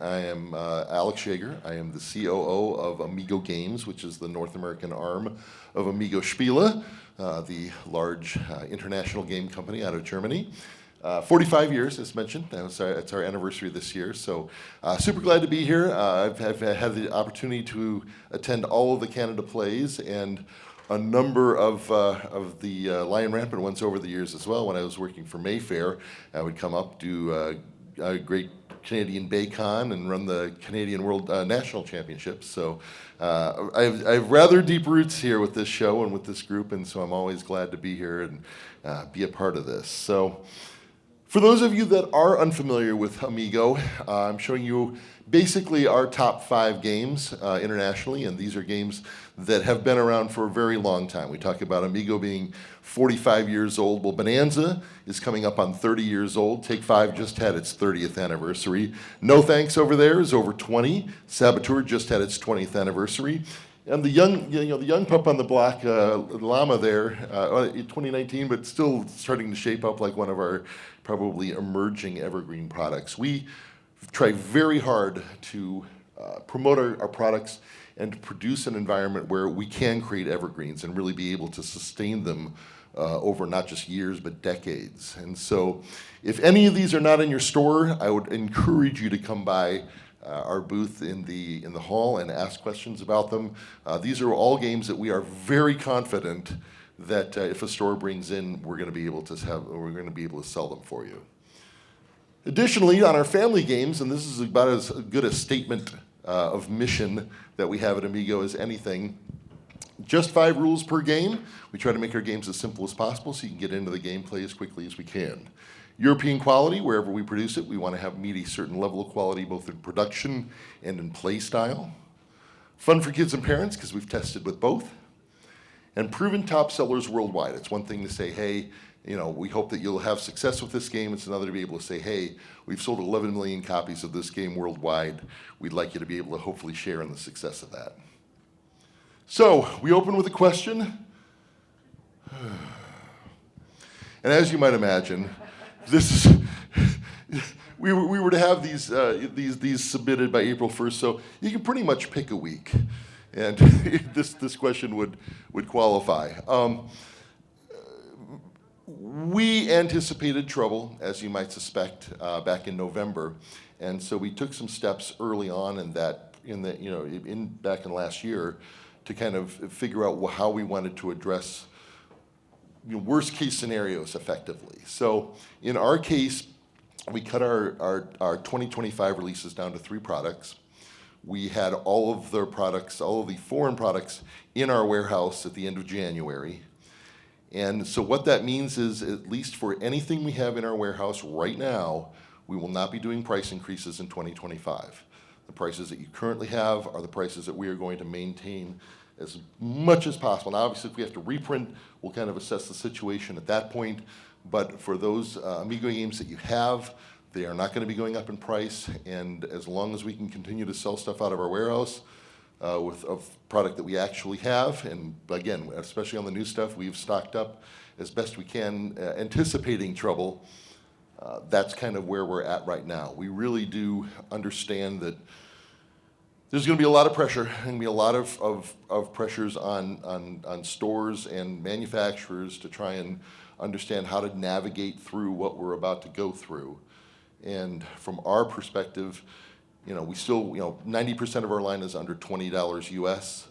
I am Alex Yeager. I am the COO of Amigo Games, which is the North American arm of Amigo Spiele, the large international game company out of Germany. 45 years, as mentioned. It's our anniversary this year, so super glad to be here. I've had the opportunity to attend all of the Canada Plays and a number of the Lion Rampant ones over the years as well. When I was working for Mayfair, I would come up, do a great Canadian BayCon and run the Canadian World National Championships. So I have rather deep roots here with this show and with this group, and so I'm always glad to be here and be a part of this. So for those of you that are unfamiliar with Amigo, I'm showing you basically our top 5 games internationally, and these are games that have been around for a very long time. We talk about Amigo being 45 years old. Well, Bonanza is coming up on 30 years old. Take 5 just had its 30th anniversary. No Thanks over there is over 20. Saboteur just had its 20th anniversary. And the young pup on the block, Llama there, 2019, but still starting to shape up like one of our probably emerging evergreen products. We try very hard to promote our products and to produce an environment where we can create evergreens and really be able to sustain them over not just years but decades. And so if any of these are not in your store, I would encourage you to come by our booth in the hall and ask questions about them. These are all games that we are very confident that if a store brings in, we're going to be able to sell them for you. Additionally, on our family games, and this is about as good a statement of mission that we have at Amigo as anything, just 5 rules per game. We try to make our games as simple as possible so you can get into the gameplay as quickly as we can. European quality, wherever we produce it, we want to meet a certain level of quality both in production and in play style. Fun for kids and parents, because we've tested with both. And proven top sellers worldwide. It's one thing to say, hey, we hope that you'll have success with this game. It's another to be able to say, hey, we've sold 11 million copies of this game worldwide. We'd like you to be able to hopefully share in the success of that. So we open with a question. And as you might imagine, this is we were to have these submitted by April 1st, so you can pretty much pick a week, and this question would qualify. We anticipated trouble, as you might suspect, back in November, and so we took some steps early on back in last year to kind of figure out how we wanted to address worst case scenarios effectively. So in our case, we cut our 2025 releases down to 3 products. We had all of the foreign products in our warehouse at the end of January. And so what that means is, at least for anything we have in our warehouse right now, we will not be doing price increases in 2025. The prices that you currently have are the prices that we are going to maintain as much as possible. Now, obviously, if we have to reprint, we'll kind of assess the situation at that point. But for those Amigo games that you have, they are not going to be going up in price. And as long as we can continue to sell stuff out of our warehouse of product that we actually have, and again, especially on the new stuff, we've stocked up as best we can, anticipating trouble. That's kind of where we're at right now. We really do understand that there's going to be a lot of pressure, and going to be a lot of pressures on stores and manufacturers to try and understand how to navigate through what we're about to go through. And from our perspective, we still, 90% of our line is under $20 US.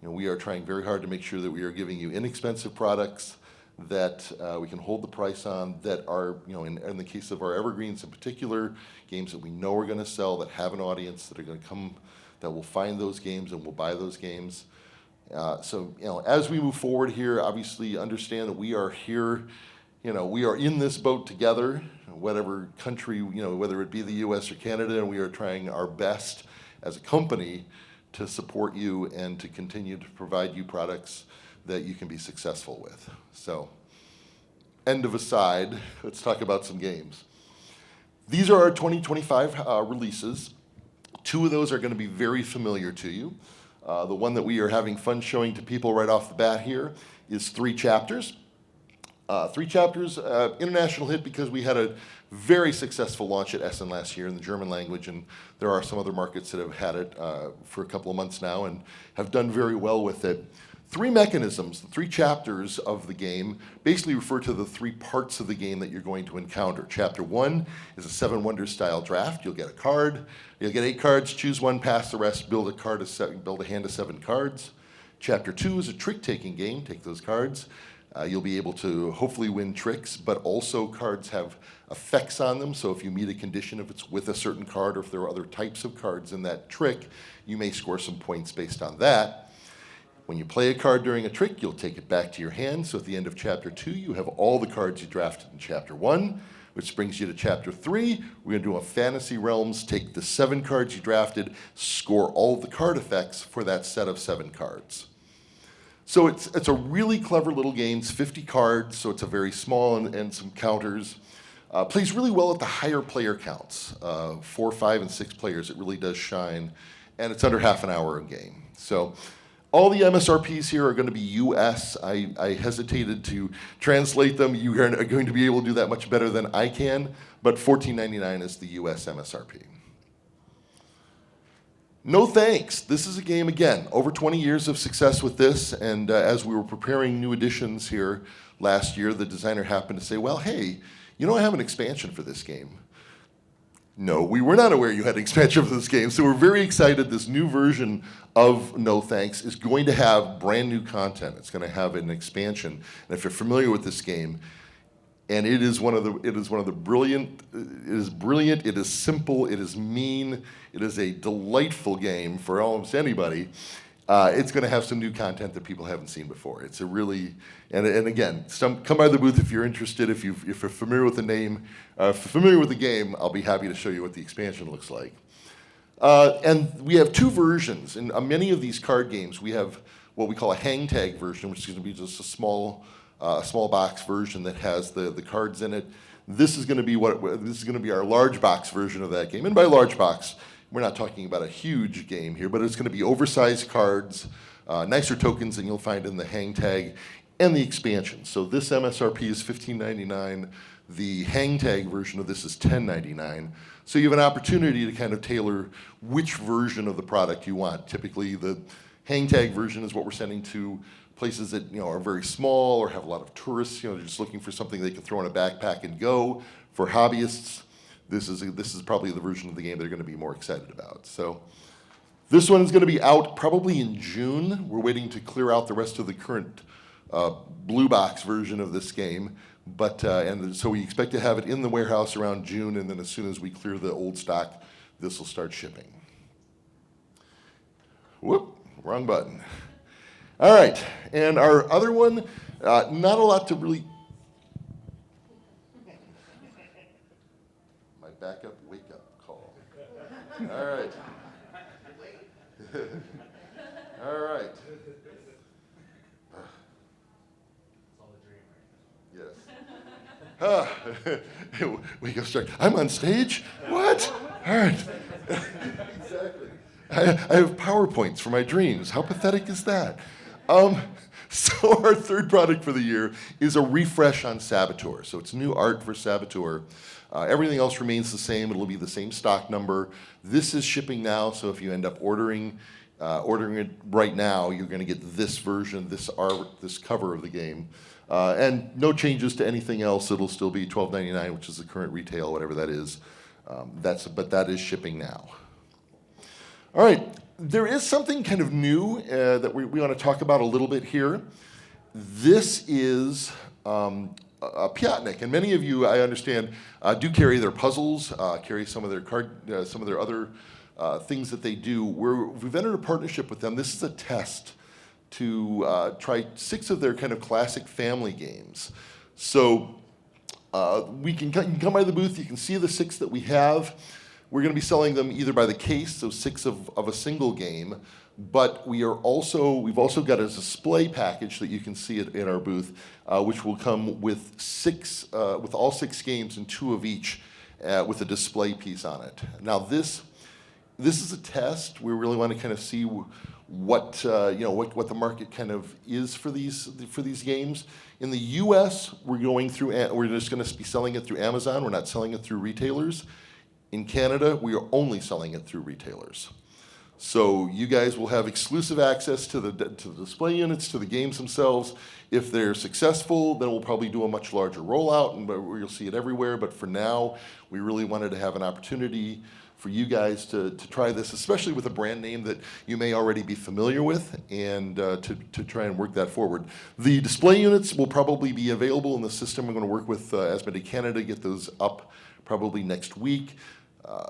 We are trying very hard to make sure that we are giving you inexpensive products that we can hold the price on, that are, in the case of our evergreens in particular, games that we know are going to sell, that have an audience, that are going to come, that will find those games and will buy those games. So as we move forward here, obviously understand that we are here, we are in this boat together, whatever country, whether it be the US or Canada, and we are trying our best as a company to support you and to continue to provide you products that you can be successful with. So, end of aside, let's talk about some games. These are our 2025 releases. 2 of those are going to be very familiar to you. The one that we are having fun showing to people right off the bat here is 3 chapters. 3 chapters, international hit because we had a very successful launch at Essen last year in the German language, and there are some other markets that have had it for a couple of months now and have done very well with it. 3 mechanisms, the 3 chapters of the game basically refer to the 3 parts of the game that you're going to encounter. Chapter 1 is a 7 Wonders style draft. You'll get a card. You'll get 8 cards, choose one, pass the rest, build a hand of 7 cards. Chapter 2 is a trick-taking game. Take those cards. You'll be able to hopefully win tricks, but also cards have effects on them. So if you meet a condition, if it's with a certain card or if there are other types of cards in that trick, you may score some points based on that. When you play a card during a trick, you'll take it back to your hand. So at the end of Chapter 2, you have all the cards you drafted in Chapter 1, which brings you to Chapter 3. We're going to do a Fantasy Realms, take the 7 cards you drafted, score all of the card effects for that set of 7 cards. So it's a really clever little game. It's 50 cards, so it's a very small and some counters. Plays really well at the higher player counts. 4, 5, and 6 players, it really does shine. And it's under half an hour a game. So all the MSRPs here are going to be US. I hesitated to translate them. You are going to be able to do that much better than I can, but $14.99 is the US MSRP. No Thanks. This is a game, again, over 20 years of success with this, and as we were preparing new editions here last year, the designer happened to say, well, hey, you know, I have an expansion for this game. No, we were not aware you had an expansion for this game, so we're very excited. This new version of No Thanks is going to have brand new content. It's going to have an expansion, and if you're familiar with this game, and it is one of the brilliant. It is brilliant. It is simple. It is mean. It is a delightful game for almost anybody. It's going to have some new content that people haven't seen before. It's a really and again, come by the booth if you're interested. If you're familiar with the name, familiar with the game, I'll be happy to show you what the expansion looks like. And we have 2 versions. In many of these card games, we have what we call a hang tag version, which is going to be just a small box version that has the cards in it. This is going to be our large box version of that game. And by large box, we're not talking about a huge game here, but it's going to be oversized cards, nicer tokens than you'll find in the hang tag, and the expansion. So this MSRP is $15.99. The hang tag version of this is $10.99. So you have an opportunity to kind of tailor which version of the product you want. Typically, the hang tag version is what we're sending to places that are very small or have a lot of tourists. They're just looking for something they can throw in a backpack and go. For hobbyists, this is probably the version of the game they're going to be more excited about. So this one is going to be out probably in June. We're waiting to clear out the rest of the current blue box version of this game, and so we expect to have it in the warehouse around June, and then as soon as we clear the old stock, this will start shipping. Whoop, wrong button. All right, and our other one, not a lot to really. My backup wake-up call. All right. All right. Yes. We go start. I'm on stage? What? All right. Exactly. I have PowerPoints for my dreams. How pathetic is that? So our third product for the year is a refresh on Saboteur. So it's new art for Saboteur. Everything else remains the same. It'll be the same stock number. This is shipping now, so if you end up ordering it right now, you're going to get this version, this art, this cover of the game. And no changes to anything else. It'll still be $12.99, which is the current retail, whatever that is. But that is shipping now. All right, there is something kind of new that we want to talk about a little bit here. This is a Piatnik, and many of you, I understand, do carry their puzzles, carry some of their other things that they do. We've entered a partnership with them. This is a test to try 6 of their kind of classic family games. So you can come by the booth. You can see the 6 that we have. We're going to be selling them either by the case, so 6 of a single game, but we've also got a display package that you can see in our booth, which will come with all 6 games and 2 of each, with a display piece on it. Now this is a test. We really want to kind of see what what the market kind of is for these games. In the U.S., we're just going to be selling it through Amazon. We're not selling it through retailers. In Canada, we are only selling it through retailers. So you guys will have exclusive access to the display units, to the games themselves. If they're successful, then we'll probably do a much larger rollout, and you'll see it everywhere. But for now, we really wanted to have an opportunity for you guys to try this, especially with a brand name that you may already be familiar with, and to try and work that forward. The display units will probably be available in the system. I'm going to work with Asmodee Canada to get those up probably next week.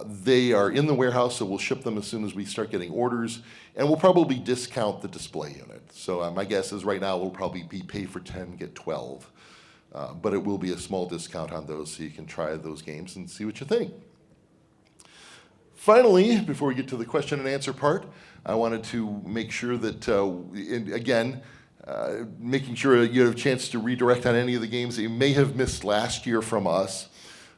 They are in the warehouse, so we'll ship them as soon as we start getting orders, and we'll probably discount the display unit. So my guess is right now it'll probably be pay for 10, get 12. But it will be a small discount on those, so you can try those games and see what you think. Finally, before we get to the question and answer part, I wanted to make sure that, making sure you have a chance to redirect on any of the games that you may have missed last year from us.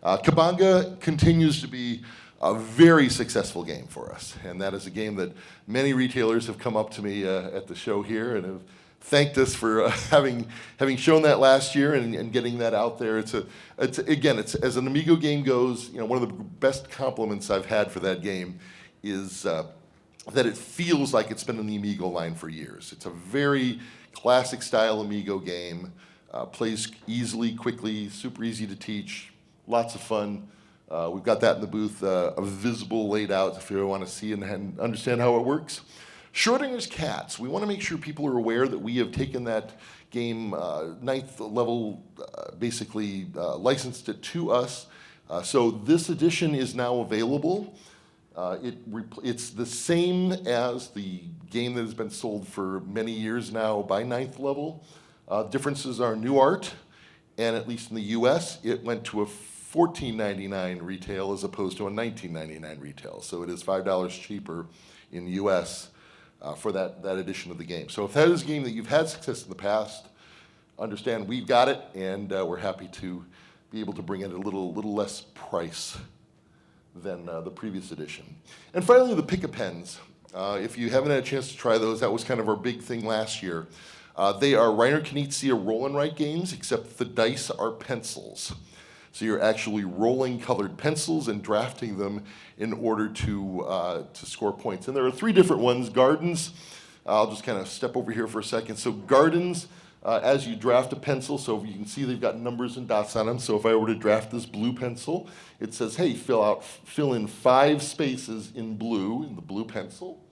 Kabanga continues to be a very successful game for us, and that is a game that many retailers have come up to me at the show here and have thanked us for having shown that last year and getting that out there. It's as an Amigo game goes, one of the best compliments I've had for that game is that it feels like it's been in the Amigo line for years. It's a very classic style Amigo game, plays easily, quickly, super easy to teach. Lots of fun. We've got that in the booth, a visible laid out if you want to see and understand how it works. Schrodinger's Cats. We want to make sure people are aware that we have taken that game 9th level, basically licensed it to us. So this edition is now available. It's the same as the game that has been sold for many years now by 9th level. Differences are new art, and at least in the US, it went to a $14.99 retail as opposed to a $19.99 retail. So it is $5 cheaper in the US for that edition of the game. So if that is a game that you've had success in the past, understand we've got it, and we're happy to be able to bring it at a little less price than the previous edition. And finally, the Pick-a-Pens. If you haven't had a chance to try those, that was kind of our big thing last year. They are Reiner Knizia roll and write games, except the dice are pencils. So you're actually rolling colored pencils and drafting them in order to score points. And there are 3 different ones. Gardens, I'll just kind of step over here for a second. So Gardens, as you draft a pencil, so you can see they've got numbers and dots on them. So if I were to draft this blue pencil, it says, hey, fill in 5 spaces in blue, in the blue pencil.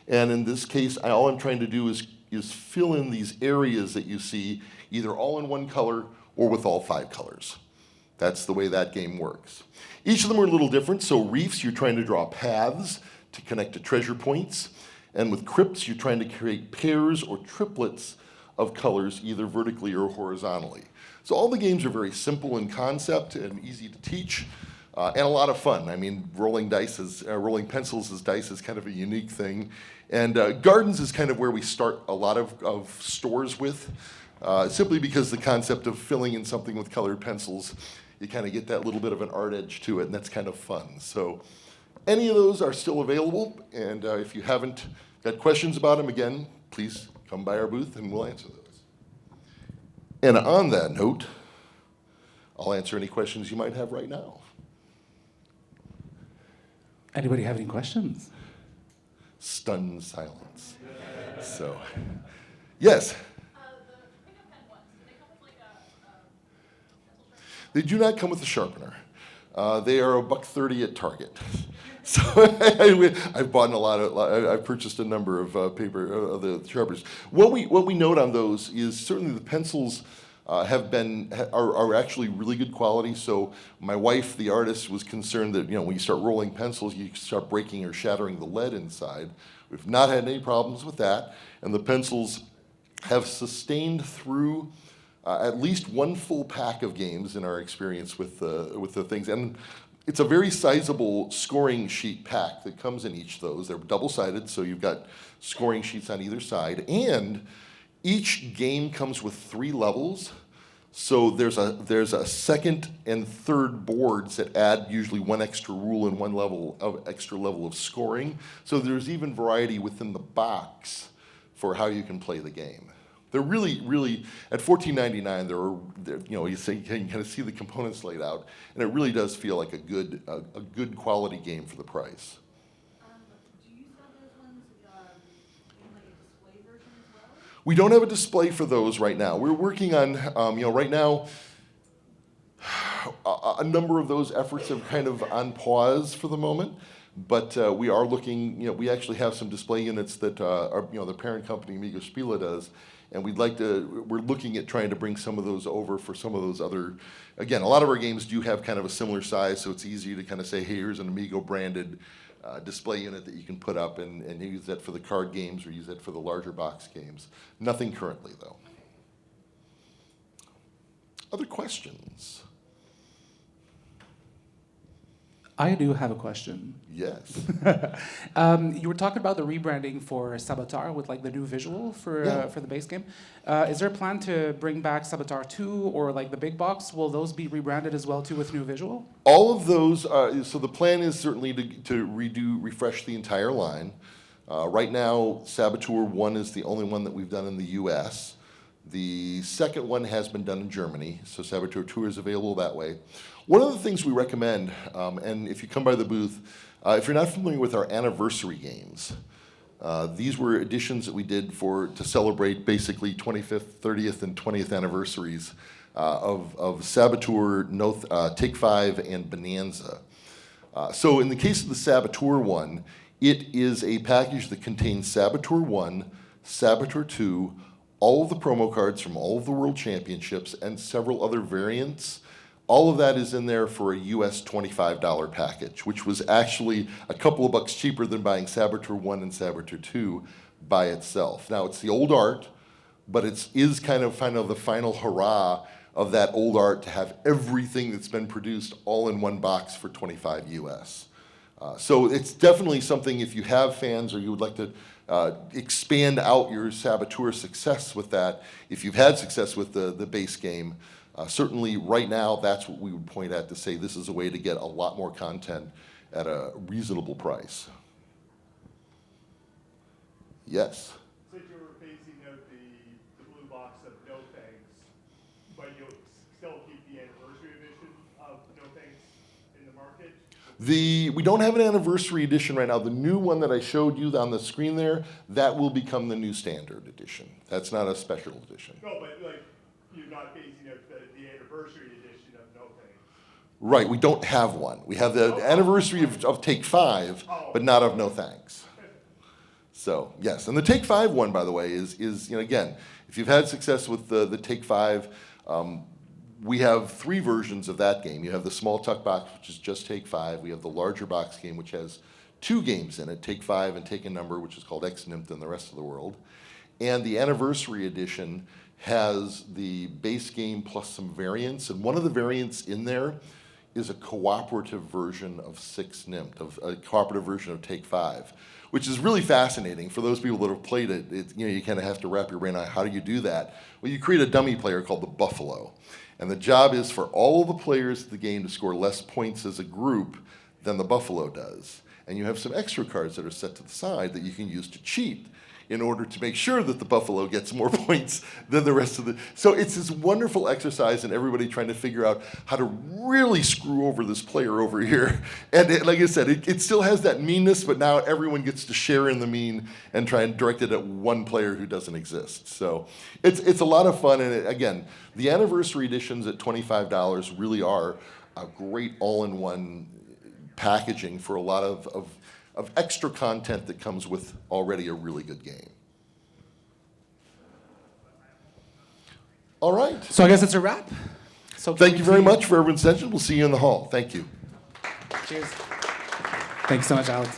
And in this case, all I'm trying to do is fill in these areas that you see, either all in one color or with all 5 colors. That's the way that game works. Each of them are a little different. So reefs, you're trying to draw paths to connect to treasure points. And with crypts, you're trying to create pairs or triplets of colors, either vertically or horizontally. So all the games are very simple in concept and easy to teach, and a lot of fun. I mean, rolling pencils as dice is kind of a unique thing. And Gardens is kind of where we start a lot of stores with, simply because the concept of filling in something with colored pencils, you kind of get that little bit of an art edge to it, and that's kind of fun. So any of those are still available, and if you haven't got questions about them, again, please come by our booth and we'll answer those. And on that note, I'll answer any questions you might have right now. Anybody have any questions? Stunned silence. So, yes? They do not come with a sharpener. They are $1.30 at Target. So I've bought I've purchased a number of the sharpeners. What we note on those is certainly the pencils are actually really good quality. So my wife, the artist, was concerned that when you start rolling pencils, you start breaking or shattering the lead inside. We've not had any problems with that, and the pencils have sustained through at least one full pack of games in our experience with the things. And it's a very sizable scoring sheet pack that comes in each of those. They're double-sided, so you've got scoring sheets on either side. And each game comes with 3 levels. So there's a second and third boards that add usually one extra rule and one extra level of scoring. So there's even variety within the box for how you can play the game. They're really at $14.99. You can kind of see the components laid out, and it really does feel like a good quality game for the price. Do you sell those ones in like a display version as well? We don't have a display for those right now. We're working on, right now, a number of those efforts are kind of on pause for the moment, but we are looking, we actually have some display units that the parent company, Amigo Spiele, does, and we're looking at trying to bring some of those over for some of those other, again, a lot of our games do have kind of a similar size, so it's easy to kind of say, hey, here's an Amigo branded display unit that you can put up and use that for the card games or use that for the larger box games. Nothing currently, though. Other questions? I do have a question. Yes. You were talking about the rebranding for Saboteur with like the new visual for the base game. Is there a plan to bring back Saboteur 2 or like the big box? Will those be rebranded as well too with new visual? All of those, so the plan is certainly to refresh the entire line. Right now, Saboteur 1 is the only one that we've done in the US. The second one has been done in Germany, so Saboteur 2 is available that way. One of the things we recommend, and if you come by the booth, if you're not familiar with our anniversary games, these were editions that we did to celebrate basically 25th, 30th, and 20th anniversaries of Saboteur, Take 5, and Bonanza. So in the case of the Saboteur one, it is a package that contains Saboteur 1, Saboteur 2, all of the promo cards from all of the World Championships, and several other variants. All of that is in there for a US $25 package, which was actually a couple of bucks cheaper than buying Saboteur 1 and Saboteur 2 by itself. Now, it's the old art, but it is kind of the final hurrah of that old art to have everything that's been produced all in one box for 25 US. So it's definitely something, if you have fans or you would like to expand out your Saboteur success with that, if you've had success with the base game, certainly right now that's what we would point at to say this is a way to get a lot more content at a reasonable price. Yes? Since you were phasing out the blue box of No Thanks, but you'll still keep the anniversary edition of No Thanks in the market? We don't have an anniversary edition right now. The new one that I showed you on the screen there, that will become the new standard edition. That's not a special edition. No, but like you're not phasing out the anniversary edition of No Thanks. Right, we don't have one. We have the anniversary of Take 5, but not of No Thanks. So, yes, and the Take 5 one, by the way, is again, if you've had success with the Take 5, we have 3 versions of that game. You have the small tuck box, which is just Take 5. We have the larger box game, which has 2 games in it, Take 5 and Take a Number, which is called X-Nimmt in the rest of the world. And the anniversary edition has the base game plus some variants, and one of the variants in there is a cooperative version of 6-Nimmt, of a cooperative version of Take 5, which is really fascinating. For those people that have played it, you kind of have to wrap your brain on how do you do that. Well, you create a dummy player called the Buffalo, and the job is for all of the players of the game to score less points as a group than the Buffalo does. And you have some extra cards that are set to the side that you can use to cheat in order to make sure that the Buffalo gets more points than the rest of the... So it's this wonderful exercise in everybody trying to figure out how to really screw over this player over here. And like I said, it still has that meanness, but now everyone gets to share in the mean and try and direct it at one player who doesn't exist. So it's a lot of fun. And again, the anniversary editions at $25 really are a great all-in-one packaging for a lot of extra content that comes with already a really good game. All right. So I guess it's a wrap. So Thank you very much for everyone's attention. We'll see you in the hall. Thank you. Cheers. Thanks so much, Alex.